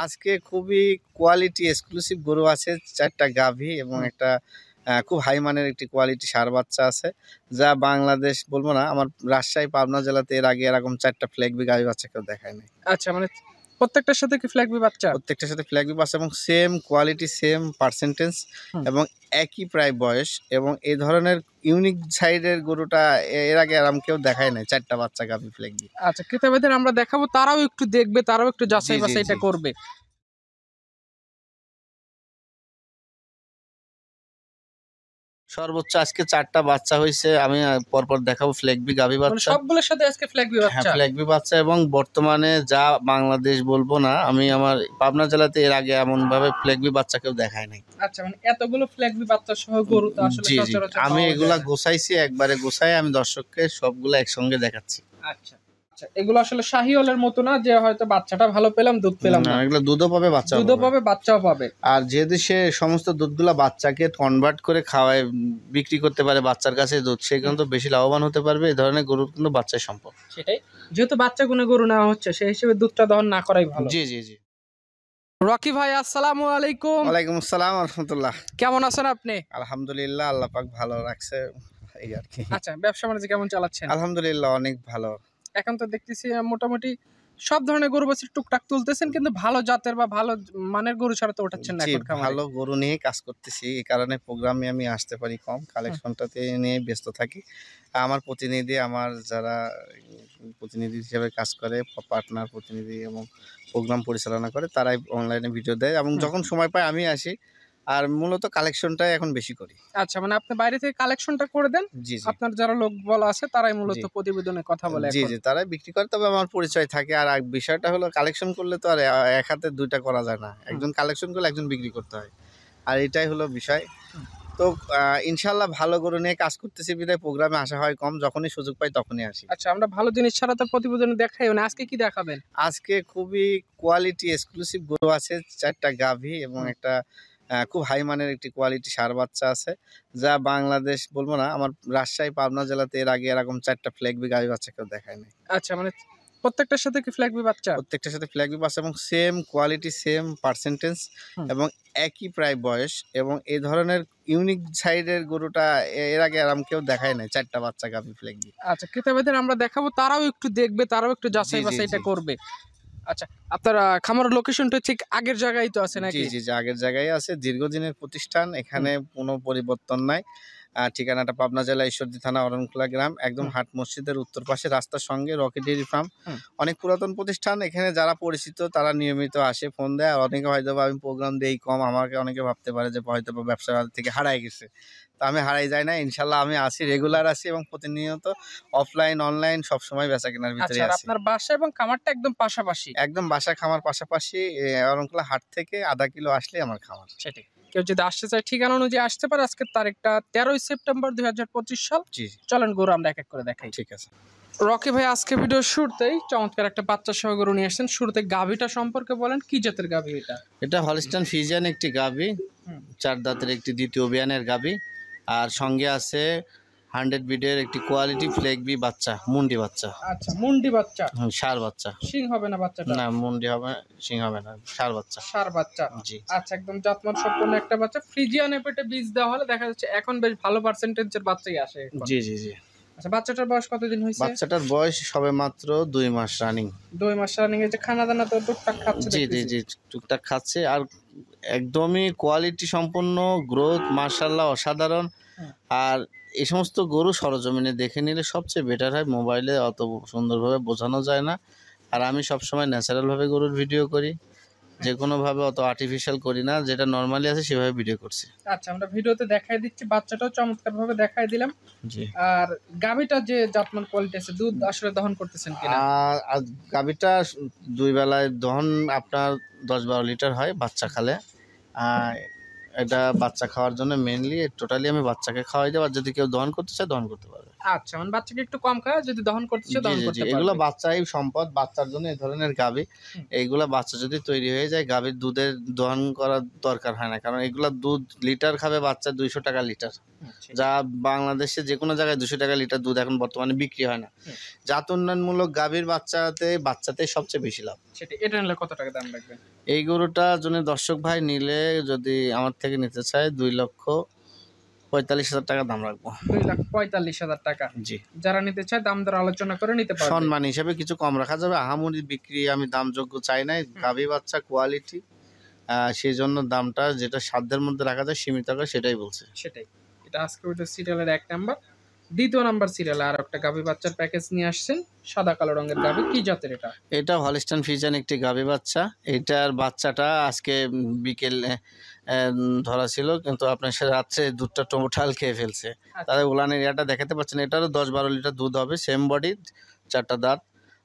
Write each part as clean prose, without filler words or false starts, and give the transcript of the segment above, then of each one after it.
আজকে খুবই quality exclusive গরু আছে, 4টা গাভী এবং একটা খুব হাই মানের একটি কোয়ালিটি ষাঁড় বাচ্চা আছে, যা বাংলাদেশ বলবো না, আমার রাজশাহী পাবনা জেলাতে এর আগে এরকম 4টা ফ্ল্যাগবি গাভী বাচ্চা কেউ দেখায় নাই। আচ্ছা, মানে প্রত্যেকটার সাথে কি ফ্ল্যাগবি বাচ্চা? প্রত্যেকটার সাথে ফ্ল্যাগবি বাচ্চা এবং সেম কোয়ালিটি, সেম পার্সেন্টেজ এবং একই প্রায় বয়স, এবং এই ধরনের ইউনিক সাইডের গরুটা এর আগে আরাম কেউ দেখায় নাই, 4টা বাচ্চা গাভী ফ্ল্যাগবি। আচ্ছা, ক্রেতাদের আমরা দেখাবো, তারাও একটু দেখবে, তারাও একটু যাচাই বাছাইটা করবে। সর্বোচ্চ আজকে 4টা বাচ্চা হয়েছে, আমি পরপর দেখাবো ফ্ল্যাগবি গাভী বাচ্চা, সবগুলোর সাথে আজকে ফ্ল্যাগবি বাচ্চা। হ্যাঁ ফ্ল্যাগবি বাচ্চা, এবং বর্তমানে যা বাংলাদেশ বলবো না, আমি আমার পাবনা জেলাতে এর আগে এমন ভাবে ফ্ল্যাগবি বাচ্চা কেউ দেখায় নাই। আচ্ছা, মানে এতগুলো ফ্ল্যাগবি বাচ্চা সহ গরু তো আসলে সচরাচর আমি এগুলা গোছাইছি, একবারে গোছাই আমি দর্শককে সবগুলা একসঙ্গে দেখাচ্ছি। আচ্ছা, এগুলো আসলে শাহিওয়ালের মতো না যে হয়তো বাচ্চাটা ভালো পেলাম, দুধ পেলাম না, এগুলো দুধও পাবে, দুধও পাবে, বাচ্চাও পাবে। আর যেহেতু সে সমস্ত দুধগুলা বাচ্চাকে কনভার্ট করে খাওয়ায় বিক্রি করতে পারে বাচ্চার কাছে দুধ, সে কিন্তু বেশি লাভবান হতে পারবে। এই ধরনের গরুর কিন্তু বাচ্চাই সম্পদ। সেটাই, যেহেতু বাচ্চা গুনে গরু নেওয়া হচ্ছে, সেই হিসেবে দুধটা দহন না করাই ভালো। জি জি জি। রকি ভাই, আসসালামু আলাইকুম। ওয়ালাইকুম আসসালাম ওয়া রাহমাতুল্লাহ। কেমন আছেন আপনি? আলহামদুলিল্লাহ, আল্লাহ পাক ভালো রাখছে, এই আর কি। আচ্ছা, ব্যবসা বাণিজ্য কেমন চালাচ্ছেন? আলহামদুলিল্লাহ, অনেক ভালো। এখন তো দেখতেছি মোটামুটি সব ধরনের গরু বাছুর টুকটাক তুলতেছেন, কিন্তু ভালো জাতের বা ভালো মানের গরু ছাড়া তো ওঠাচ্ছেন না এখন খামারে। ভালো গরু নিয়ে কাজ করতেছি, এই কারণে প্রোগ্রামে আমি আসতে পারি কম, কালেকশনটাতে নিয়ে ব্যস্ত থাকি। আমার প্রতিনিধি, আমার যারা প্রতিনিধি হিসেবে কাজ করে, পার্টনার প্রতিনিধি এবং প্রোগ্রাম পরিচালনা করে, তারাই অনলাইনে ভিডিও দেয়, এবং যখন সময় পাই আমি আসি, আর মূলত কালেকশনটাই এখন বেশি করি। আচ্ছা, মানে আপনি বাইরে থেকে কালেকশনটা করে দেন, জি জি, আপনার যারা লোক বলা আছে তারাই মূলত প্রতিবেদনে কথা বলে। জি জি, তারাই বিক্রি করে, তবে আমার পরিচয় থাকে। আর বিষয়টা হলো, কালেকশন করলে তো আর এক হাতে দুইটা করা যায় না, একজন কালেকশন করলে একজন বিক্রি করতে হয়, আর এটাই হলো বিষয়। তো ইনশাল্লাহ ভালো গরু নিয়ে কাজ করতেছি, বিদায় প্রোগ্রামে আসা হয় কম, যখনই সুযোগ পাই তখনই আসি। আচ্ছা, আমরা ভালো জিনিস ছাড়া তো প্রতিবেদনে দেখাই না, আজকে কি দেখাবেন? আজকে খুবই কোয়ালিটি এক্সক্লুসিভ গরু আছে, 4টা গাভী এবং একটা খুব হাই মানের একটি কোয়ালিটি ষাঁড় বাচ্চা আছে, যা বাংলাদেশ বলবো না, আমার রাজশাহী পাবনা জেলাতে এর আগে এরকম 4টা ফ্ল্যাগবি গাভী বাচ্চা কেউ দেখায় নাই। আচ্ছা, মানে প্রত্যেকটার সাথে কি ফ্ল্যাগবি বাচ্চা? প্রত্যেকটার সাথে ফ্ল্যাগবি বাচ্চা এবং সেম কোয়ালিটি, সেম পার্সেন্টেজ এবং একই প্রায় বয়স, এবং এই ধরনের ইউনিক সাইডের গরুটা এর আগে আরাম কেউ দেখায় নাই, 4টা বাচ্চা গাভী ফ্ল্যাগবি। আচ্ছা, ক্রেতাদের আমরা দেখাবো, তারাও একটু দেখবে, তারাও একটু যাচাই বাছাইটা করবে। আচ্ছা, আপনার খামারের লোকেশনটা ঠিক আগের জায়গায় তো আছে নাকি? জি জি, আগের জায়গায় আছে, দীর্ঘদিনের প্রতিষ্ঠান, এখানে কোনো পরিবর্তন নাই। ঠিকানাটা পাবনা জেলা ঈশ্বরদী থানা অরণখোলা গ্রাম, একদম হাট মসজিদের উত্তর পাশে, রাস্তার সঙ্গে রকি ডেইরি ফার্ম। অনেক পুরাতন প্রতিষ্ঠান, এখানে যারা পরিচিত তারা নিয়মিত আসে, ফোন দেয়। আর অনেকে হয়তো আমি প্রোগ্রাম দেই কম, আমাকে অনেকে ভাবতে পারে যে হয়তো ব্যবসা থেকে হারাই গেছে, তা আমি হারাই যাই না, ইনশাল্লাহ আমি আসি, রেগুলার আসি, এবং প্রতিনিয়ত অফলাইন অনলাইন সবসময় বেচা কেনার ভিতরে আছি। আপনার বাসা এবং খামারটা একদম পাশাপাশি? একদম বাসা খামার পাশাপাশি, অরণখোলা হাট থেকে আধা কিলো আসলে আমার খামার। সেটাই, কেউ যদি আসতে চায় ঠিকানা অনুযায়ী আসতে পারে। আজকের তারিখটা 13ই সেপ্টেম্বর 2025 সাল। জি, চলেন গরু আমরা এক এক করে দেখাই। ঠিক আছে। রকি ভাই, আজকে ভিডিওর শুরুতেই চমৎকার একটা বাচ্চা সহ গরু নিয়ে আসছেন। শুরুতে গাভীটা সম্পর্কে বলেন, কি জাতের গাভী এটা? এটা হলস্টাইন ফ্রিজিয়ান একটি গাভী, 4 দাঁতের একটি দ্বিতীয় বিয়ানের গাভী, আর সঙ্গে আছে 100 বিডের একটি কোয়ালিটি ফ্ল্যাগবি বাচ্চা, মুন্ডি বাচ্চা। আচ্ছা, মুন্ডি বাচ্চা, ষাঁড় বাচ্চা। সিং হবে না বাচ্চাটা? না, মুন্ডি হবে, সিং হবে না, ষাঁড় বাচ্চা। ষাঁড় বাচ্চা, জি। আচ্ছা, একদম জাতমান সম্পন্ন একটা বাচ্চা। ফ্রিজিয়ান পেটে বীজ দেওয়া হলে দেখা যাচ্ছে এখন বেশ ভালো পার্সেন্টেজের বাচ্চাই আসে। জি জি জি। আচ্ছা, বাচ্চাটার বয়স কতদিন হয়েছে? বাচ্চাটার বয়স সবে মাত্র 2 মাস রানিং। 2 মাস রানিং। এই যে খানা দানা তো টুকটাক খাচ্ছে? জি জি জি, টুকটাক খাচ্ছে, আর একদমই কোয়ালিটি সম্পন্ন, গ্রোথ মাশাআল্লাহ অসাধারণ। আর এই সমস্ত গরু সরজমিনে দেখে নিলে সবচেয়ে বেটার হয়, মোবাইলে অত সুন্দরভাবে বোঝানো যায় না। আর আমি সবসময় ন্যাচারালভাবে গরুর ভিডিও করি, যে কোনোভাবে অত আর্টিফিশিয়াল করি না, যেটা নর্মালি আছে সেভাবে ভিডিও করছি। আচ্ছা, আমরা ভিডিওতে দেখাই দিচ্ছি, বাচ্চাটাও চমৎকারভাবে দেখাই দিলাম। জি। আর গাভীটা যে জাতমান কোয়ালিটি আছে, দুধ আসলে দহন করতেছেন কিনা? আর গাভীটা 2 বেলায় দহন আপনার 10-12 লিটার হয় বাচ্চা খালে। এটা বাচ্চা খাওয়ার জন্য মেনলি, টোটালি আমি বাচ্চাকে খাওয়াই দেবো, আর যদি কেউ দহন করতে চায় দহন করতে পারবে। আচ্ছা, মানে বাচ্চাকে একটু কম খায়, যদি দহন করতেছে জি দহন জি করতে জি, পারবে। এগুলো বাচ্চাই সম্পদ, বাচ্চার জন্য এই ধরনের গাভী। হুম। এইগুলা বাচ্চা যদি তৈরি হয়ে যায়, গাভীর দুধের দহন করার দরকার হয় না, কারণ এগুলা দুধ লিটার খাবে বাচ্চা 200 টাকা লিটার, সেটাই। যা বাংলাদেশে যে কোনো জায়গায় 200 টাকা লিটার দুধ এখন বর্তমানে বিক্রি হয় না। হুম। জাত উন্নয়নমূলক গাভীর বাচ্চাতে সবচেয়ে বেশি লাভ। সেটাই। এটা নিলে কত টাকা দাম রাখবেন? এই গরুটা যদি দর্শক ভাই নিলে, যদি আমার থেকে নিতে চায়, 2,45,000 টাকা দাম রাখবো। 2,45,000 টাকা। জি, যারা নিতে চায় দাম দর আলোচনা করে নিতে পারবে। সম্মান হিসাবে কিছু কম রাখা যাবে। আহামরি বিক্রি আমি দামযোগ্য চাই নাই, গাভী বাচ্চা কোয়ালিটি, সেই জন্য দামটা যেটা সাধ্যের মধ্যে রাখা যায় সীমিত করে সেটাই বলছে। সেটাই। এটা আজকে ওইটা সিরিয়ালের 1 নাম্বার। দ্বিতীয় নাম্বার সিরিয়ালে আর একটা গাভী বাচ্চার প্যাকেজ নিয়ে আসছেন, সাদা কালো রঙের গাভী। কি জাতের এটা? এটা হলিস্টাইন ফ্রিজিয়ান একটি গাভী বাচ্চা। এটার বাচ্চাটা আজকে বিকেলে ধরা ছিল, কিন্তু আপনার সে রাত্রে দুধটা টোটাল খেয়ে ফেলছে। তাদের উলানের ইয়াটা দেখাতে পাচ্ছেন, এটারও 10-12 লিটার দুধ হবে, সেম বডি, 4টা দাঁত,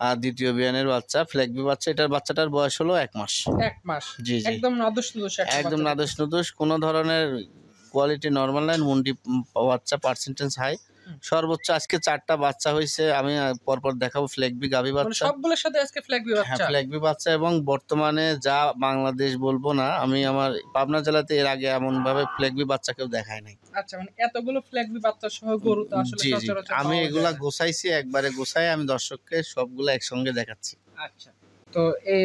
আর দ্বিতীয় বিয়ানের বাচ্চা, ফ্ল্যাগবি বাচ্চা। এটার বাচ্চাটার বয়স হলো 1 মাস। 1 মাস। জি জি, একদম নাদুস নুদুস একটা একদম বাচ্চা। নাদোষ নুদোষ, কোনো ধরনের কোয়ালিটি নর্মাল লাইন, মুন্ডি বাচ্চা, পার্সেন্টেজ হাই। সর্বোচ্চ আজকে 4টা বাচ্চা হয়েছে। আমি পরপর দেখাবো ফ্ল্যাগবি গাভী মানে বাচ্চা। সবগুলোর সাথে আজকে ফ্ল্যাগবি হ্যাঁ, বাচ্চা। ফ্ল্যাগবি বাচ্চা, এবং বর্তমানে যা বাংলাদেশ বলবো না, আমি আমার পাবনা জেলাতে এর আগে এমন ভাবে ফ্ল্যাগবি বাচ্চা কেউ দেখায় নাই। আচ্ছা, মানে এতগুলো ফ্ল্যাগবি বাচ্চা সহ গরু তো আসলে জি জি, সচরাচর আমি পাওয়া এগুলা যায় না। গোছাইছি, একবারে গোছাই আমি দর্শককে সবগুলো একসঙ্গে দেখাচ্ছি। আচ্ছা, তো এই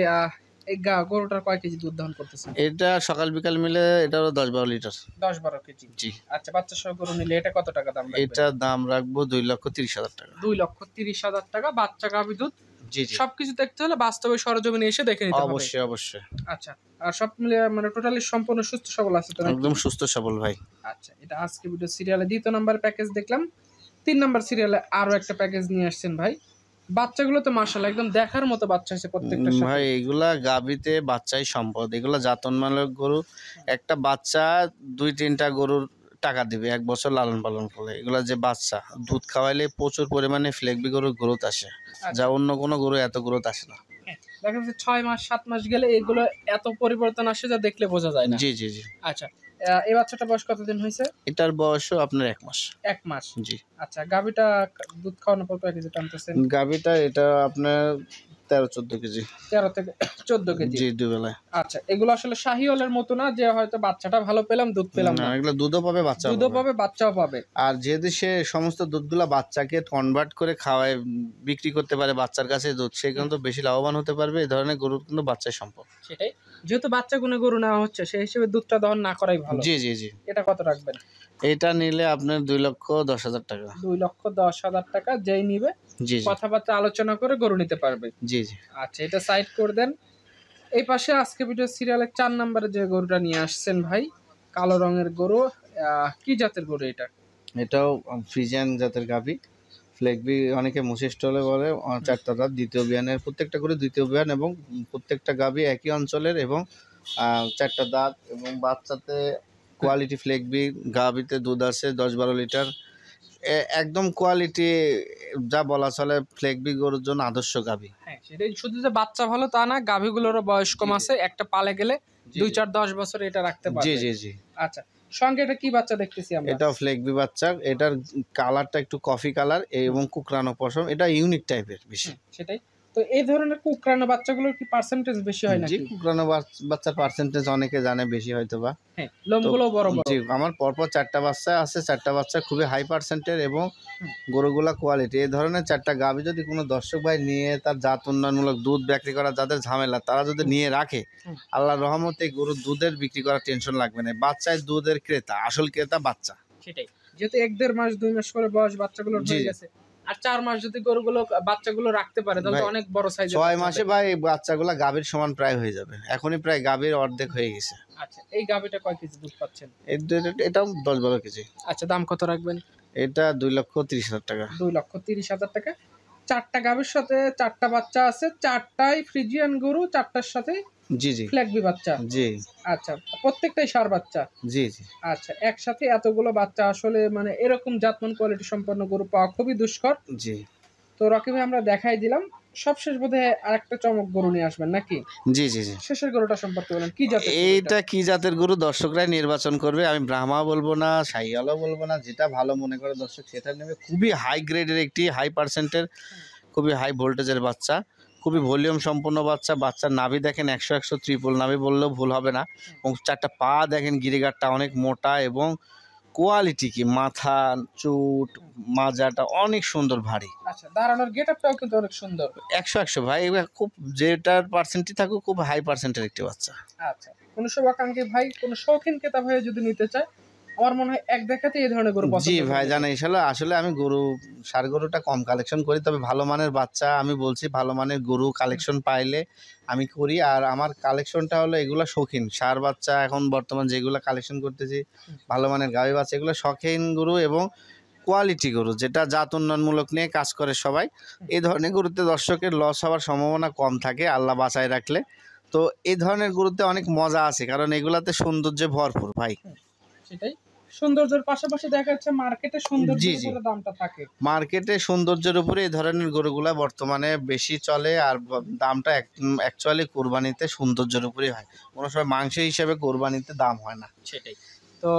গরুটার কয় কেজি দুধ দহন করতেছেন? এটা সকাল বিকাল মিলে এটারও 10-12 লিটার। 10-12 কেজি। জি, আচ্ছা, বাচ্চা সহ গরু নিলে এটা কত টাকা দাম রাখবেন? এটার দাম রাখবো 2,30,000 টাকা। 2,30,000 টাকা বাচ্চা গাভী দুধ। জি জি, সবকিছু দেখতে হলে বাস্তবে সরজমিনে এসে দেখে নিতে হবে। অবশ্যই অবশ্যই, আচ্ছা, আর সব মিলিয়ে মানে টোটালি সম্পূর্ণ সুস্থ সবল আছে তো নাকি? একদম সুস্থ সবল ভাই। আচ্ছা, এটা আজকে ভিডিও সিরিয়ালে দ্বিতীয় নাম্বার প্যাকেজ দেখলাম। 3 নাম্বার সিরিয়ালে আরো একটা প্যাকেজ নিয়ে আসছেন ভাই। বাচ্চাগুলো তো মাশাআল্লাহ একদম দেখার মতো বাচ্চা হয়েছে প্রত্যেকটার সাথে। ভাই এগুলা গাভীতে বাচ্চাই সম্পদ, এগুলা জাতমানক গরু। একটা বাচ্চা 2-3টা গরুর টাকা দিবে 1 বছর লালন পালন করলে। এগুলা যে বাচ্চা দুধ খাওয়াইলে প্রচুর পরিমাণে ফ্লেগবি গরুর গ্রোথ আসে, যা অন্য কোনো গরু এত গ্রোথ আসে না। দেখা যাচ্ছে 6 মাস 7 মাস গেলে এগুলো এত পরিবর্তন আসে যা দেখলে বোঝা যায় না। জি জি জি, আচ্ছা, এই বাচ্চাটা বয়স কতদিন হয়েছে? এটার বয়সও আপনার 1 মাস। 1 মাস। জি, আচ্ছা, গাভীটা দুধ খাওয়ানোর পর কয় কেজি টানতেছেন? গাভীটা এটা আপনার 13-14 কেজি। 13 থেকে 14 কেজি। জি, দুবেলায়। আচ্ছা, এগুলো আসলে শাহিওয়ালের মতো না যে হয়তো বাচ্চাটা ভালো পেলাম দুধ পেলাম না, না। এগুলো দুধও পাবে, বাচ্চাও দুধও পাবে। পাবে বাচ্চাও পাবে। আর যেহেতু সে সমস্ত দুধগুলা বাচ্চাকে কনভার্ট করে খাওয়ায়, বিক্রি করতে পারে বাচ্চার কাছে দুধ, সে কিন্তু বেশি লাভবান হতে পারবে। এই ধরনের গরুর কিন্তু বাচ্চাই সম্ভব। সেটাই, যেহেতু বাচ্চা গুনে গরু নেওয়া হচ্ছে সেই হিসেবে দুধটা দহন না করাই ভালো। জি জি জি, এটা কত রাখবেন? এটা নিলে আপনার 2,10,000 টাকা। 2,10,000 টাকা যেই নিবে জি জি কথাবার্তা আলোচনা করে গরু নিতে পারবে। জি জি, আচ্ছা, এটা সাইড করে দেন। এই পাশে আজকে ভিডিও সিরিয়ালের 4 নম্বরে যে গরুটা নিয়ে আসছেন ভাই, কালো রঙের গরু। কি জাতের গরু এটা? এটাও ফ্রিজিয়ান জাতের গাভী, ফ্লেগবি অনেকে মুসি স্টলে বলে। 4টা দাঁত, দ্বিতীয় বিয়ানের, প্রত্যেকটা করে দ্বিতীয় বিয়ান, এবং প্রত্যেকটা গাভী একই অঞ্চলের, এবং 4টা দাঁত, এবং বাচ্চাতে কোয়ালিটি ফ্লেগবি। গাভীতে দুধ আছে 10-12 লিটার, একদম কোয়ালিটি, যা বলা চলে ফ্লেগবি গরুর জন্য আদর্শ গাভী। হ্যাঁ, সেটাই। শুধু যে বাচ্চা ভালো তা না, গাভীগুলোরও বয়স কম আছে, একটা পালে গেলে 2-4-10 বছর এটা রাখতে জি পারবে। জি জি, আচ্ছা, সঙ্গে এটা কি বাচ্চা দেখতেছি আমরা? এটাও ফ্লেগবি বাচ্চা। এটার কালারটা একটু কফি কালার, এবং কুকরানো পশম, এটা ইউনিক টাইপের বেশি। সেটাই। তো এই ধরনের কুকরানো বাচ্চাগুলোর কি পার্সেন্টেজ বেশি হয় জি, নাকি? কুকরানো বাচ্চার পার্সেন্টেজ অনেকে জানে বেশি হয়তো বা। হ্যাঁ, লোমগুলো বড় বড়। জি, আমার পরপর 4টা বাচ্চা আছে, 4টা বাচ্চা খুবই হাই পার্সেন্টের, এবং হুম। গরুগুলা কোয়ালিটি। এই ধরনের 4টা গাভী যদি কোনো দর্শক ভাই নিয়ে তার জাত উন্নয়নমূলক দুধ বিক্রি করা যাদের ঝামেলা, তারা যদি নিয়ে রাখে, হুম। আল্লাহর রহমতে গরুর দুধের বিক্রি করার টেনশন লাগবে না। বাচ্চায় দুধের ক্রেতা, আসল ক্রেতা বাচ্চা। সেটাই, যেহেতু 1-1.5 মাস 2 মাস করে বয়স বাচ্চাগুলোর জি। হয়ে গেছে, আর 4 মাস যদি গরুগুলো বাচ্চাগুলো রাখতে পারে তাহলে তো ভাই, অনেক বড় সাইজের 6 মাসে ভাই এই বাচ্চাগুলা গাভীর সমান প্রায় হয়ে যাবে। এখনই প্রায় গাভীর অর্ধেক হয়ে গেছে। আচ্ছা, এই গাভীটা কয় কেজি দুধ পাচ্ছেন? এটাও 10-12 কেজি। আচ্ছা, দাম কত রাখবেন? এটা 2,30,000 টাকা। 2,30,000 টাকা। 4টা গাভীর সাথে 4টা বাচ্চা আছে, 4টাই ফ্রিজিয়ান গরু, 4টার সাথে জি জি ফ্ল্যাগবি বাচ্চা। জি আচ্ছা, প্রত্যেকটাই ষাঁড় বাচ্চা। জি জি, আচ্ছা, একসাথে এতগুলো বাচ্চা আসলে মানে এরকম জাতমান কোয়ালিটি সম্পন্ন গরু পাওয়া খুবই দুষ্কর। জি। তো রকি ভাই আমরা দেখাই দিলাম। সবশেষ বোধহয় আরেকটা চমক গরু নিয়ে আসবেন নাকি? জি জি জি। শেষের গরুটা সম্পর্কে বলেন, কি জাতের গরু এটা? এইটা কি জাতের গরু দর্শকরাই নির্বাচন করবে। আমি ব্রাহ্মা বলবো না, শাহিওয়ালও বলবো না, যেটা ভালো মনে করে দর্শক সেটা নেবে। খুবই হাই গ্রেডের একটি হাই পার্সেন্টের খুবই হাই ভোল্টেজের বাচ্চা, খুবই ভলিউম সম্পন্ন বাচ্চা। বাচ্চার নাভি দেখেন 100 ট্রিপল নাভি বললেও ভুল হবে না। এবং চারটা পা দেখেন, গিরিগারটা অনেক মোটা এবং কোয়ালিটি কি মাথা, চুট, মাজাটা অনেক সুন্দর ভারী। আচ্ছা, দাঁড়ানোর গেটআপটাও কিন্তু অনেক সুন্দর। 100 ভাই, এবার খুব যেটার পার্সেন্টই থাকুক খুব হাই পার্সেন্টের একটি বাচ্চা। আচ্ছা, কোন শুভাকাঙ্ক্ষী ভাই, কোন শৌখিন ক্রেতা ভাই যদি নিতে চায়, আমার মনে হয় এক দেখাতেই এই ধরনের গরু পছন্দ জি করবে। ভাই জানেন, আসলে আমি গরু ষাঁড় গরুটা কম কালেকশন করি, তবে ভালো মানের বাচ্চা আমি বলছি ভালো মানের গরু কালেকশন পাইলে আমি করি। আর আমার কালেকশনটা হলো এগুলো শৌখিন ষাঁড় বাচ্চা। এখন বর্তমান যেগুলো কালেকশন করতেছি ভালো মানের গাভী বাচ্চা, এগুলো শৌখিন গরু এবং কোয়ালিটি গরু, যেটা জাত উন্নয়নমূলক নিয়ে কাজ করে সবাই। এই ধরনের গরুতে দর্শকের লস হওয়ার সম্ভাবনা কম থাকে আল্লাহ বাঁচায় রাখলে। তো এই ধরনের গরুতে অনেক মজা আছে, কারণ এগুলাতে সৌন্দর্যে ভরপুর ভাই। সেটাই, সৌন্দর্যের পাশাপাশি দেখা যাচ্ছে মার্কেটে জি, সৌন্দর্যের জি। উপরে দামটা থাকে। মার্কেটে সৌন্দর্যের উপরে এই ধরনের গরুগুলা বর্তমানে বেশি চলে। আর দামটা অ্যাকচুয়ালি কোরবানিতে সৌন্দর্যের উপরেই হয়, কোনো সময় মাংস হিসেবে কোরবানিতে দাম হয় না। সেটাই। তো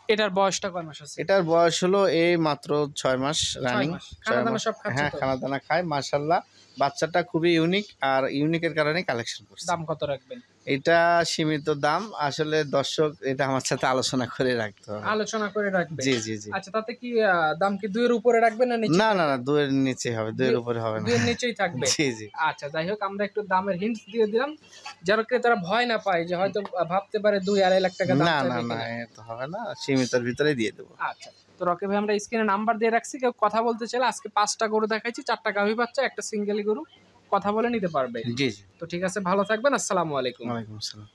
এটার বয়সটা কয় মাস আছে? এটার বয়স হলো এই মাত্র 6 মাস 6 রানিং। মাস। খানা দানা সব খাচ্ছে হ্যাঁ, তো? খানা দানা খায় মাশাল্লাহ। বাচ্চাটা খুবই ইউনিক, আর ইউনিকের কারণে কালেকশন করছে। দাম কত রাখবেন? এটা সীমিত দাম, আসলে দর্শক এটা আমার সাথে আলোচনা করে রাখতে হবে। আলোচনা করে রাখবেন। জি জি জি। আচ্ছা, তাতে কি দাম কি 2 এর উপরে রাখবেন না নিচে? না না না, 2 এর নিচে হবে, 2 এর উপরে হবে না। 2 এর নিচেই থাকবে। জি জি। আচ্ছা, যাই হোক, আমরা একটু দামের হিন্টস দিয়ে দিলাম, যেন ক্রেতারা ভয় না পায় যে হয়তো ভাবতে পারে 2-2.5 লাখ টাকা দাম না চাইবে না না, কিনা। এ তো হবে না, সীমিতের ভিতরেই দিয়ে দেবো। আচ্ছা, তো রকি ভাই আমরা স্ক্রিনে নাম্বার দিয়ে রাখছি, কেউ কথা বলতে চাইলে আজকে 5টা গরু দেখাইছি, 4টা গাভী বাচ্চা, একটা সিঙ্গেলি গরু, কথা বলে নিতে পারবে। জি জি। তো ঠিক আছে, ভালো থাকবেন, আসসালামু আলাইকুম। ওয়ালাইকুম আসসালাম।